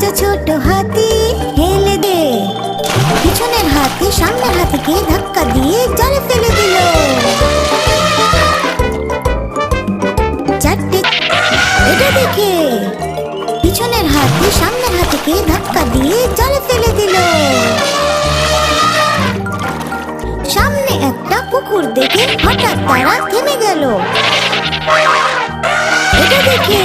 ছোট হাতি হেলে দে। পিছনের হাতি সামনের হাতিকে ধাক্কা দিয়ে জলে ফেলে দিল। চারটে, এটা দেখে পিছনের হাতি সামনের হাতিকে ধাক্কা দিয়ে জলে ফেলে দিল। সামনে একটা পুকুর দেখে হঠাৎ তারা থেমে গেল। এটা দেখে